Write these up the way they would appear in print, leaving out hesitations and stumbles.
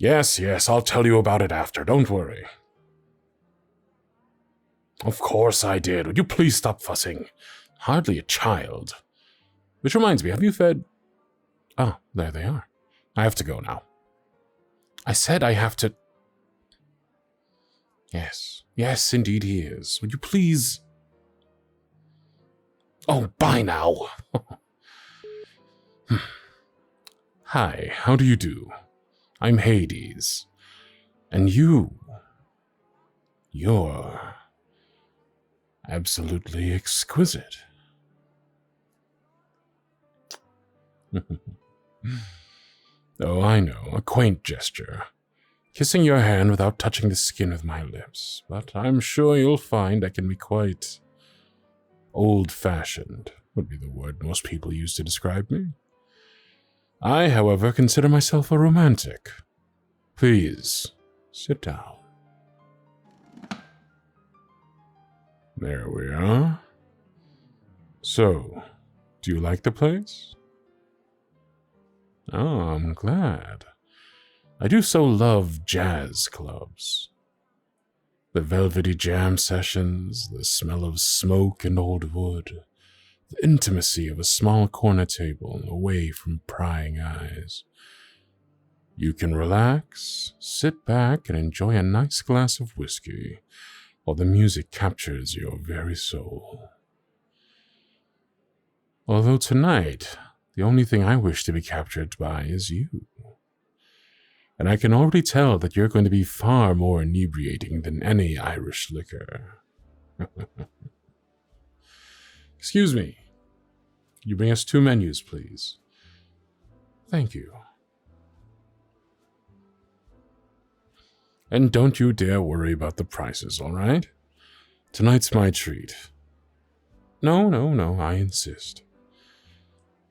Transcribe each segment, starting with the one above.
Yes, I'll tell you about it after, don't worry. Of course I did. Would you please stop fussing? Hardly a child. Which reminds me, have you fed... Oh, there they are. I have to go now. I said I have to... Yes, indeed he is. Would you please... Oh, bye now. Hi, how do you do? I'm Hades. And you're absolutely exquisite. Oh, I know, a quaint gesture. Kissing your hand without touching the skin with my lips. But I'm sure you'll find I can be quite old-fashioned, would be the word most people use to describe me. I, however, consider myself a romantic. Please, sit down. There we are. So, do you like the place? Oh, I'm glad. I do so love jazz clubs. The velvety jam sessions, the smell of smoke and old wood, the intimacy of a small corner table away from prying eyes. You can relax, sit back, and enjoy a nice glass of whiskey while the music captures your very soul. Although tonight, the only thing I wish to be captured by is you. And I can already tell that you're going to be far more inebriating than any Irish liquor. Excuse me. Could you bring us 2 menus, please? Thank you. And don't you dare worry about the prices, all right? Tonight's my treat. No, I insist.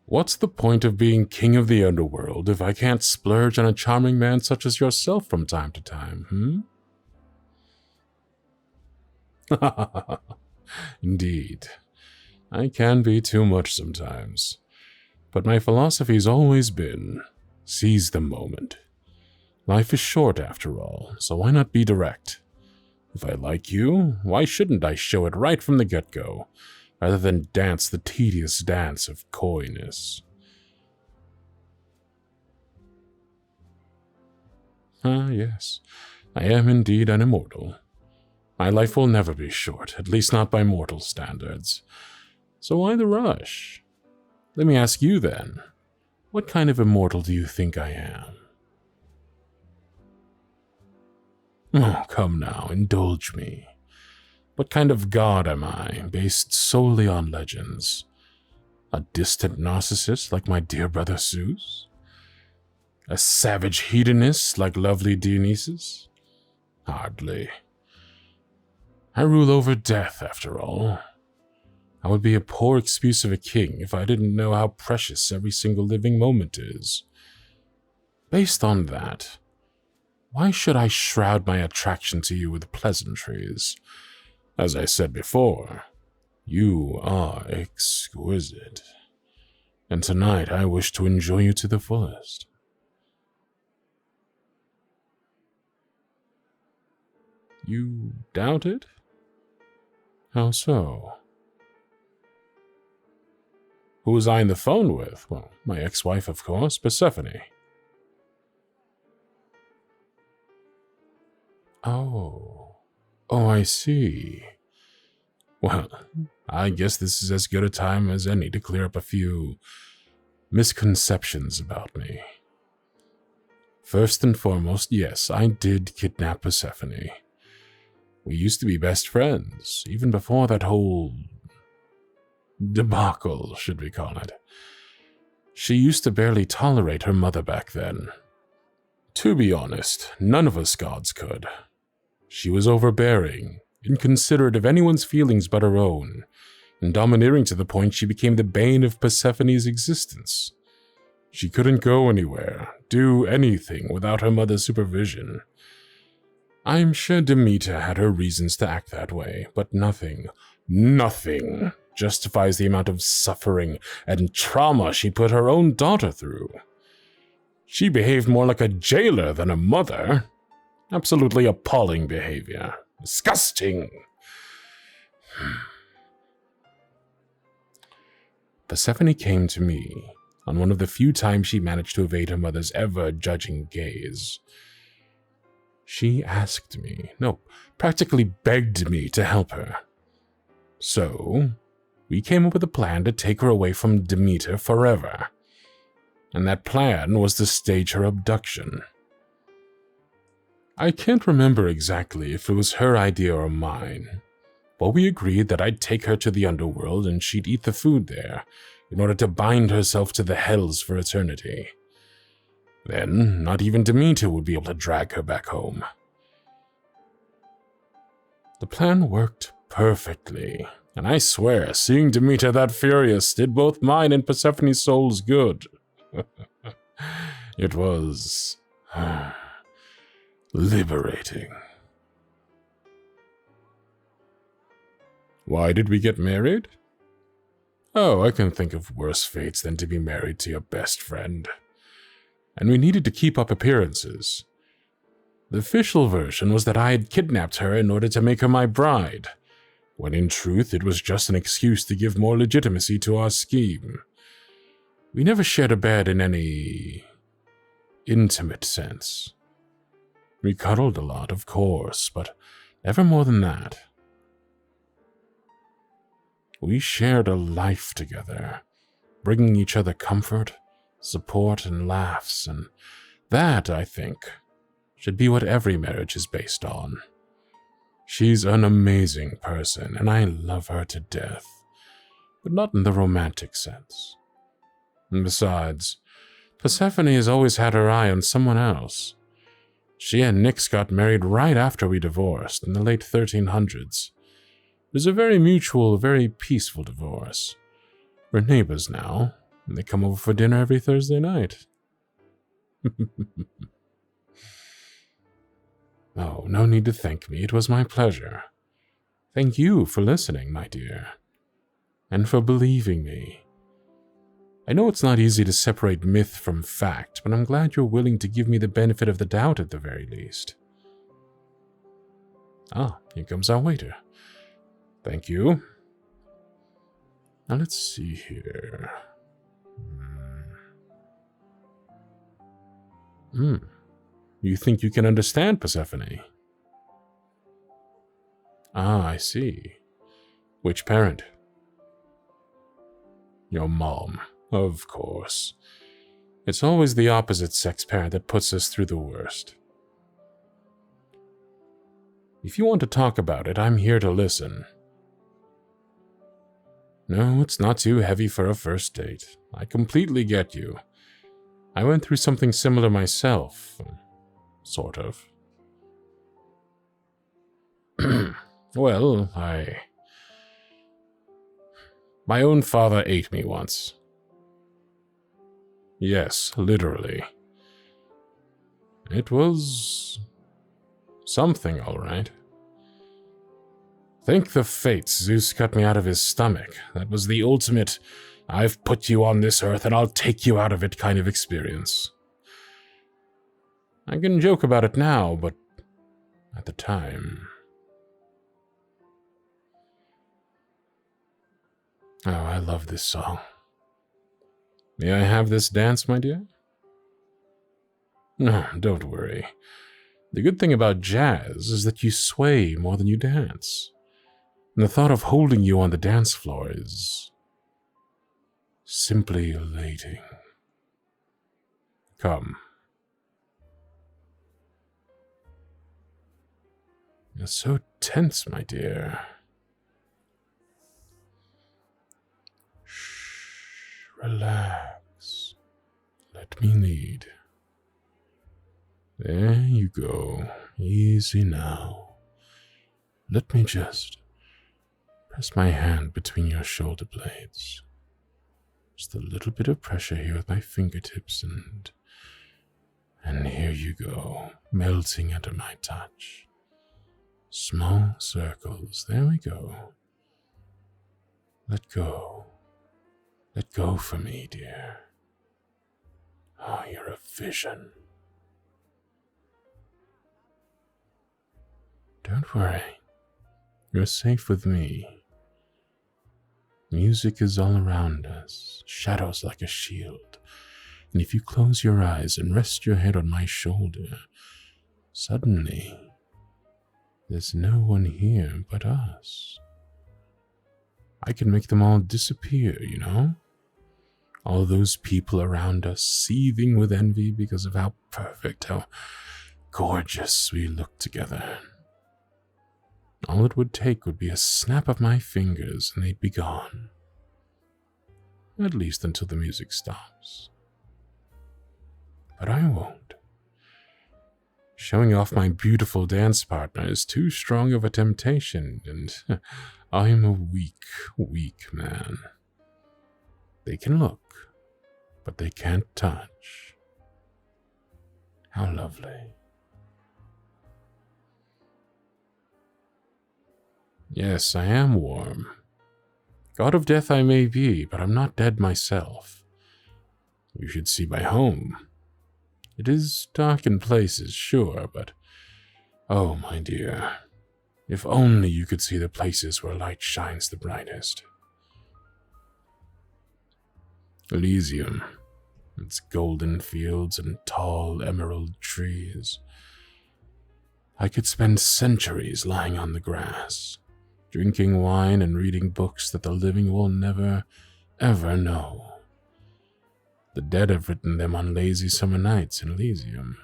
What's the point of being king of the underworld if I can't splurge on a charming man such as yourself from time to time, Indeed. I can be too much sometimes. But my philosophy's always been, seize the moment. Life is short after all, so why not be direct? If I like you, why shouldn't I show it right from the get-go, rather than dance the tedious dance of coyness? Ah, yes, I am indeed an immortal. My life will never be short, at least not by mortal standards. So why the rush? Let me ask you then, what kind of immortal do you think I am? Oh, come now, indulge me. What kind of god am I, based solely on legends? A distant narcissist like my dear brother Zeus? A savage hedonist like lovely Dionysus? Hardly. I rule over death, after all. I would be a poor excuse of a king if I didn't know how precious every single living moment is. Based on that, why should I shroud my attraction to you with pleasantries? As I said before, you are exquisite. And tonight I wish to enjoy you to the fullest. You doubt it? How so? Who was I on the phone with? Well, my ex-wife, of course, Persephone. Oh, I see. Well, I guess this is as good a time as any to clear up a few misconceptions about me. First and foremost, yes, I did kidnap Persephone. We used to be best friends, even before that whole debacle, should we call it. She used to barely tolerate her mother back then. To be honest, none of us gods could. She was overbearing, inconsiderate of anyone's feelings but her own, and domineering to the point she became the bane of Persephone's existence. She couldn't go anywhere, do anything without her mother's supervision. I'm sure Demeter had her reasons to act that way, but nothing justifies the amount of suffering and trauma she put her own daughter through. She behaved more like a jailer than a mother. Absolutely appalling behavior. Disgusting. Persephone came to me on one of the few times she managed to evade her mother's ever-judging gaze. She asked me, no, practically begged me to help her. So, we came up with a plan to take her away from Demeter forever. And that plan was to stage her abduction. I can't remember exactly if it was her idea or mine, but we agreed that I'd take her to the underworld and she'd eat the food there in order to bind herself to the hells for eternity. Then, not even Demeter would be able to drag her back home. The plan worked perfectly, and I swear seeing Demeter that furious did both mine and Persephone's souls good. It was liberating. Why did we get married? Oh, I can think of worse fates than to be married to your best friend. And we needed to keep up appearances. The official version was that I had kidnapped her in order to make her my bride, when in truth it was just an excuse to give more legitimacy to our scheme. We never shared a bed in any intimate sense. We cuddled a lot, of course, but never more than that. We shared a life together, bringing each other comfort, support, and laughs, and that, I think, should be what every marriage is based on. She's an amazing person, and I love her to death, but not in the romantic sense. And besides, Persephone has always had her eye on someone else. She and Nyx got married right after we divorced, in the late 1300s. It was a very mutual, very peaceful divorce. We're neighbors now, and they come over for dinner every Thursday night. Oh, no need to thank me. It was my pleasure. Thank you for listening, my dear, and for believing me. I know it's not easy to separate myth from fact, but I'm glad you're willing to give me the benefit of the doubt at the very least. Ah, here comes our waiter. Thank you. Now let's see here. You think you can understand Persephone? Ah, I see. Which parent? Your mom, of course. It's always the opposite sex parent that puts us through the worst. If you want to talk about it, I'm here to listen. No, it's not too heavy for a first date. I completely get you. I went through something similar myself. Sort of. Well, my own father ate me once. Yes, literally. It was something, all right. Thank the fates Zeus cut me out of his stomach. That was the ultimate, I've put you on this earth and I'll take you out of it kind of experience. I can joke about it now, but at the time... Oh, I love this song. May I have this dance, my dear? No, don't worry. The good thing about jazz is that you sway more than you dance. And the thought of holding you on the dance floor is simply elating. Come. You're so tense, my dear. Shh, relax. Let me lead. There you go. Easy now. Let me just press my hand between your shoulder blades. Just a little bit of pressure here with my fingertips and here you go, melting under my touch. Small circles, there we go. Let go. Let go for me, dear. Oh, you're a vision. Don't worry. You're safe with me. Music is all around us, shadows like a shield. And if you close your eyes and rest your head on my shoulder, suddenly, there's no one here but us. I can make them all disappear, you know? All those people around us seething with envy because of how perfect, how gorgeous we look together. All it would take would be a snap of my fingers and they'd be gone. At least until the music stops. But I won't. Showing off my beautiful dance partner is too strong of a temptation, and I'm a weak, weak man. They can look, but they can't touch. How lovely. Yes, I am warm. God of death I may be, but I'm not dead myself. You should see my home. It is dark in places, sure, but oh, my dear, if only you could see the places where light shines the brightest. Elysium, its golden fields and tall emerald trees. I could spend centuries lying on the grass, drinking wine and reading books that the living will never, ever know. The dead have written them on lazy summer nights in Elysium.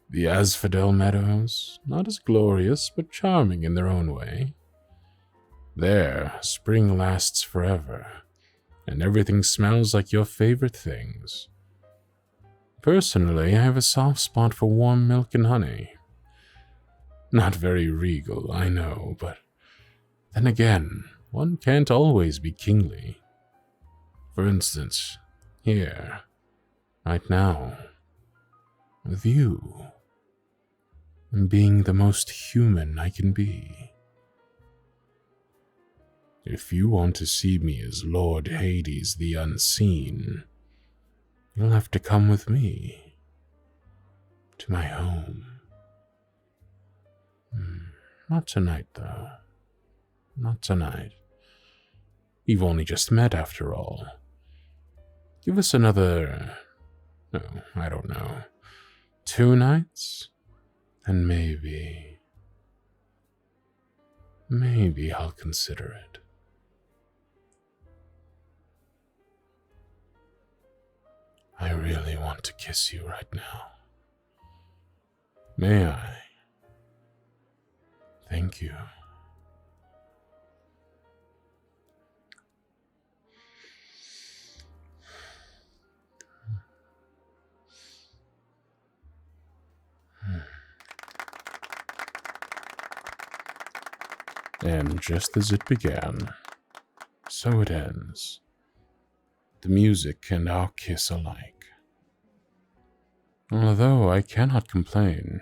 The Asphodel Meadows, not as glorious, but charming in their own way. There, spring lasts forever, and everything smells like your favorite things. Personally, I have a soft spot for warm milk and honey. Not very regal, I know, but then again, one can't always be kingly. For instance, here, right now, with you, and being the most human I can be. If you want to see me as Lord Hades the Unseen, you'll have to come with me to my home. Not tonight, though. Not tonight. We've only just met, after all. Give us another, I don't know, 2 nights? And maybe I'll consider it. I really want to kiss you right now. May I? Thank you. And just as it began, so it ends. The music and our kiss alike. Although I cannot complain,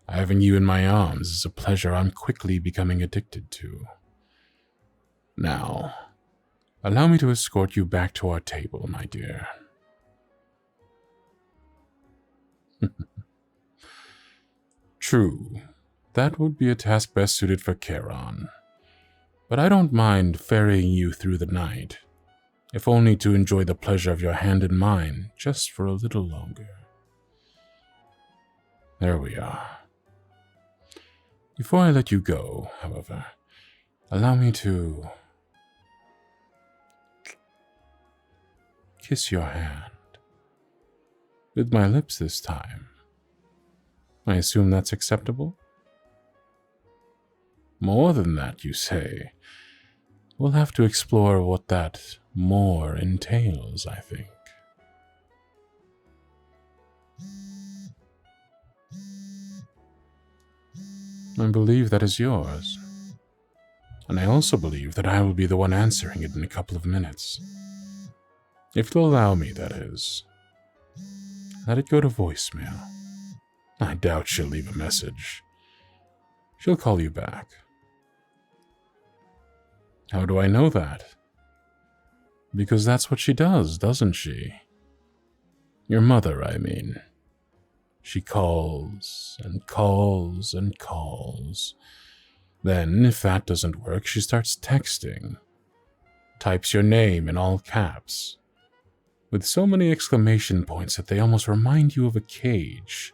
having you in my arms is a pleasure I'm quickly becoming addicted to. Now, allow me to escort you back to our table, my dear. True, that would be a task best suited for Charon, but I don't mind ferrying you through the night, if only to enjoy the pleasure of your hand in mine just for a little longer. There we are. Before I let you go, however, allow me to kiss your hand. With my lips this time. I assume that's acceptable? More than that, you say? We'll have to explore what that more entails, I think. I believe that is yours. And I also believe that I will be the one answering it in a couple of minutes. If you'll allow me, that is. Let it go to voicemail. I doubt she'll leave a message. She'll call you back. How do I know that? Because that's what she does, doesn't she? Your mother, I mean. She calls and calls and calls. Then, if that doesn't work, she starts texting. Types your name in all caps, with so many exclamation points that they almost remind you of a cage.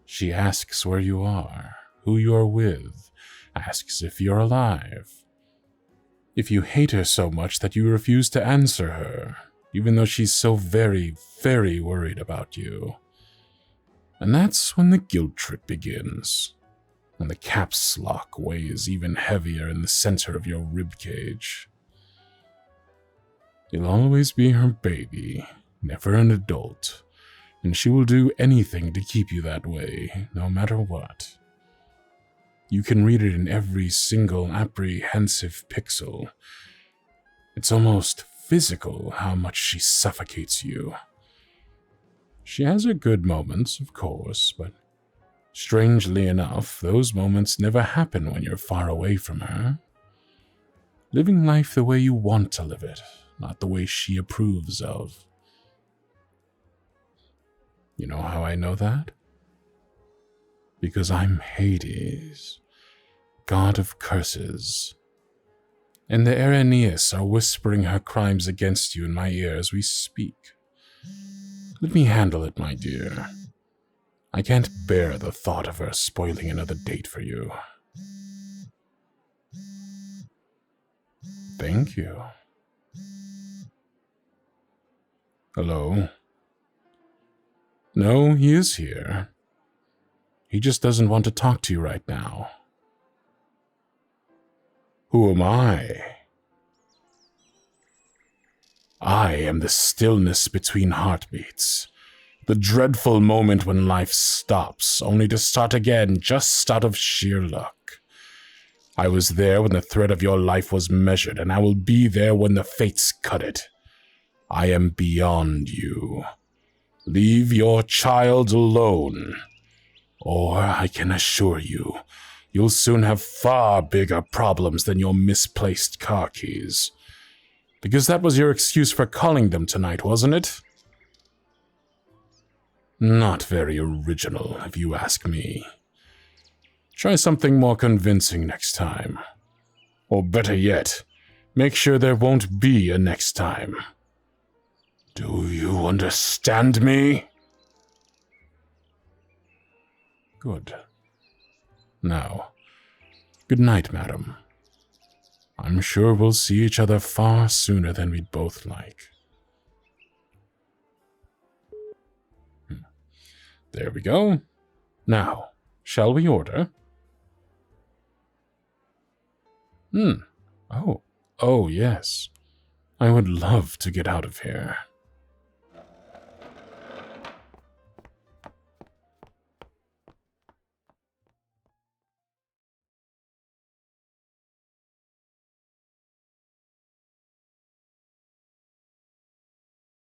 She asks where you are, who you are with, asks if you're alive. If you hate her so much that you refuse to answer her, even though she's so very, very worried about you. And that's when the guilt trip begins, when the caps lock weighs even heavier in the center of your ribcage. You'll always be her baby, never an adult, and she will do anything to keep you that way, no matter what. You can read it in every single apprehensive pixel. It's almost physical how much she suffocates you. She has her good moments, of course, but strangely enough, those moments never happen when you're far away from her. Living life the way you want to live it, not the way she approves of. You know how I know that? Because I'm Hades, god of curses. And the Araneas are whispering her crimes against you in my ear as we speak. Let me handle it, my dear. I can't bear the thought of her spoiling another date for you. Thank you. Hello? No, he is here. He just doesn't want to talk to you right now. Who am I? I am the stillness between heartbeats. The dreadful moment when life stops, only to start again just out of sheer luck. I was there when the thread of your life was measured, and I will be there when the fates cut it. I am beyond you. Leave your child alone. Or I can assure you, you'll soon have far bigger problems than your misplaced car keys. Because that was your excuse for calling them tonight, wasn't it? Not very original, if you ask me. Try something more convincing next time. Or better yet, make sure there won't be a next time. Do you understand me? Good. Now, good night, madam. I'm sure we'll see each other far sooner than we'd both like. There we go. Now, shall we order? Oh, yes. I would love to get out of here.